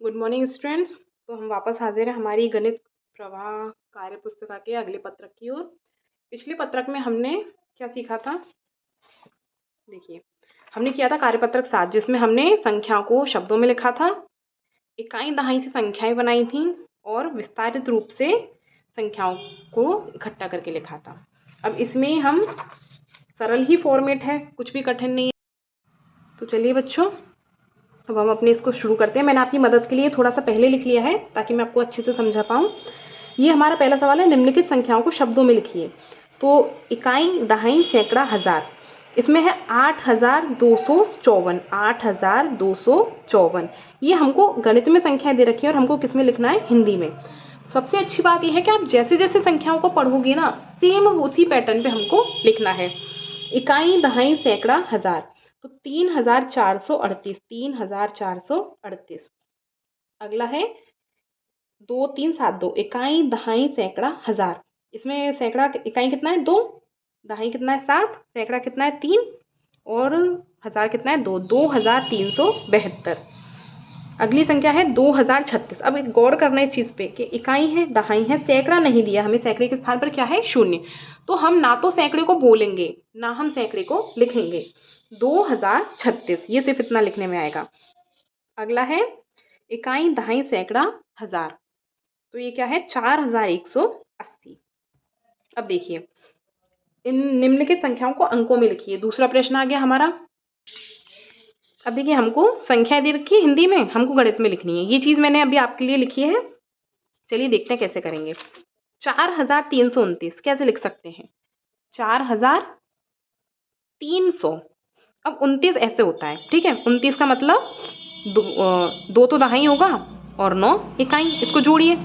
Good morning students. तो हम वापस हाजिर हैं हमारी गणित प्रवाह कार्य पुस्तिका के अगले पत्रक की ओर। पिछले पत्रक में हमने क्या सीखा था? देखिए, हमने किया था कार्यपत्रक 7, जिसमें हमने संख्याओं को शब्दों में लिखा था, इकाई दहाई से संख्याएं बनाई थी और विस्तारित रूप से संख्याओं को इकट्ठा करके लिखा था। अब इसमें हम सरल ही फॉर्मेट है, कुछ भी कठिन नहीं है। तो चलिए बच्चों, अब हम अपने इसको शुरू करते हैं। मैंने आपकी मदद के लिए थोड़ा सा पहले लिख लिया है ताकि मैं आपको अच्छे से समझा पाऊँ। ये हमारा पहला सवाल है, निम्नलिखित संख्याओं को शब्दों में लिखिए। तो इकाई दहाई सैकड़ा हज़ार, इसमें है 8254। 8254 ये हमको गणित में संख्याएं दे रखी है और हमको किस में लिखना है? हिंदी में। सबसे अच्छी बात यह है कि आप जैसे जैसे संख्याओं को पढ़ोगे ना, सेम उसी पैटर्न पे हमको लिखना है। इकाई दहाई सैकड़ा हज़ार, तो 3438। 3438। अगला है 2372, इकाई दहाई सैकड़ा हज़ार। इसमें सैकड़ा इकाई कितना है? 2, दहाई कितना है? 7, सैकड़ा कितना है? 3 और हज़ार कितना है? 2। 2372। अगली संख्या है 2036। अब एक गौर करना इस चीज़ पे कि इकाई है, दहाई है, सैकड़ा नहीं दिया हमें, सैकड़े के स्थान पर क्या है? शून्य। तो हम ना तो सैकड़े को बोलेंगे ना हम सैकड़े को लिखेंगे। 2036 ये सिर्फ इतना लिखने में आएगा। अगला है इकाई दहाई सैकड़ा हज़ार, तो ये क्या है? 4180। अब देखिए, इन निम्नलिखित संख्याओं को अंकों में लिखिए। दूसरा प्रश्न आ गया हमारा। अब देखिए, हमको संख्याएं दे रखी है हिंदी में, हमको गणित में लिखनी है। ये चीज़ मैंने अभी आपके लिए लिखी है। चलिए देखते हैं कैसे करेंगे। 4329 कैसे लिख सकते हैं? 4300। अब 29 ऐसे होता है, ठीक है? 29 का मतलब दो तो दहाई होगा और 9 इकाई। इसको जोड़िए,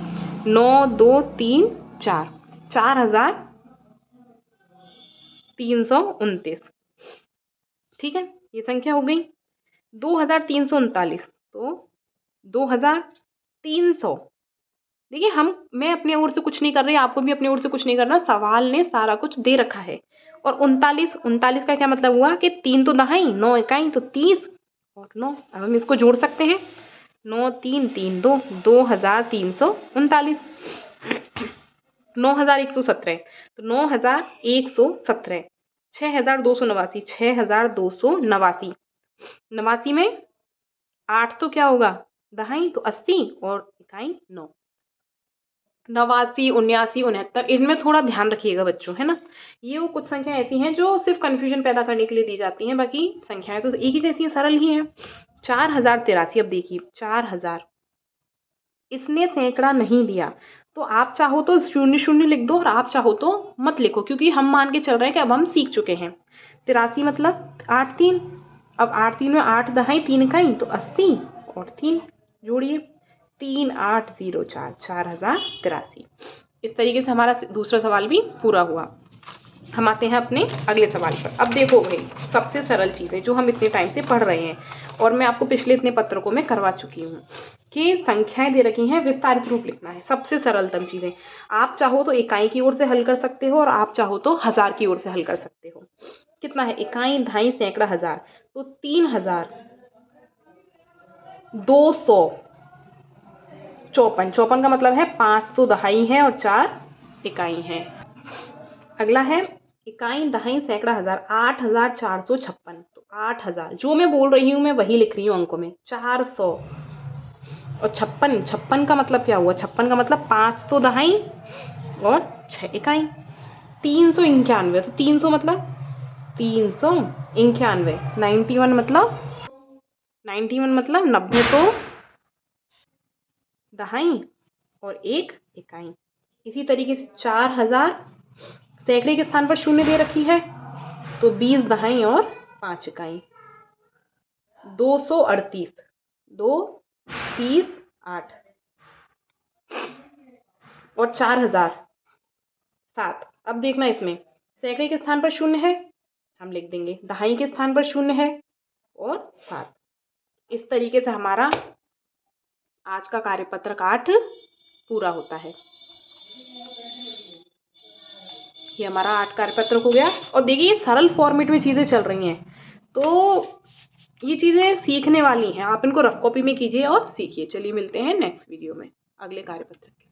9 2 3 4, 4329। ठीक है, ये संख्या हो गई। 2339, तो 2300। देखिए, मैं अपने ओर से कुछ नहीं कर रही, आपको भी अपने ओर से कुछ नहीं करना, सवाल ने सारा कुछ दे रखा है। और 39 का क्या मतलब हुआ कि 3 तो दहाई, 9 इकाई, तो 30 और 9। अब हम इसको जोड़ सकते हैं, 9 3 3 2, 2339। 9117, तो 9117। 6289, 6289। 89 में 8 तो क्या होगा? दहाई, तो 80 और इकाई 9। 89 79 69, इनमें थोड़ा ध्यान रखिएगा बच्चों, है ना? ये वो कुछ संख्या ऐसी हैं जो सिर्फ कंफ्यूजन पैदा करने के लिए दी जाती हैं, बाकी संख्याएं तो एक ही जैसी हैं, सरल ही हैं। 4083। अब देखिए, 4000, इसने सैकड़ा नहीं दिया, तो आप चाहो तो 00 लिख दो और आप चाहो तो मत लिखो, क्योंकि हम मान के चल रहे हैं कि अब हम सीख चुके हैं। 83 मतलब 8 3। अब 8 3 में 8 दहाई 3 इकाई, तो 80 और 3 जोड़िए, 3804। 4083। इस तरीके से हमारा दूसरा सवाल भी पूरा हुआ। हम आते हैं अपने अगले सवाल पर। अब देखो भाई, सबसे सरल चीज़ें जो हम इतने टाइम से पढ़ रहे हैं और मैं आपको पिछले इतने पत्रकों में करवा चुकी हूँ कि संख्याएं दे रखी हैं, विस्तारित रूप लिखना है। सबसे सरलतम चीज़ें, आप चाहो तो इकाई की ओर से हल कर सकते हो और आप चाहो तो हज़ार की ओर से हल कर सकते हो। कितना है? इकाई दहाई सैकड़ा हज़ार, तो 3254। 54 का मतलब है 5 तो दहाई है और 4 इकाई है। अगला है इकाई दहाई सैकड़ा हज़ार, 8456। तो 8000 जो मैं बोल रही हूँ मैं वही लिख रही हूँ अंकों में, 400 और 56 का मतलब क्या हुआ? 56 का मतलब 5 तो दहाई और 6 इकाई। 391, तो 300 मतलब 391। 91 मतलब 90 तो दहाई और 1 इकाई। इसी तरीके से 4000, सैकड़े के स्थान पर शून्य दे रखी है, तो 20 दहाई और 5 इकाई। 238, 2 30 8 और 4007। अब देखना, इसमें सैकड़े के स्थान पर शून्य है, हम लिख देंगे, दहाई के स्थान पर शून्य है और 7। इस तरीके से हमारा आज का कार्यपत्रक 8 पूरा होता है। ये हमारा 8 कार्यपत्रक हो गया। और देखिए, ये सरल फॉर्मेट में चीज़ें चल रही हैं, तो ये चीज़ें सीखने वाली हैं, आप इनको रफ कॉपी में कीजिए और सीखिए। चलिए मिलते हैं नेक्स्ट वीडियो में अगले कार्यपत्र के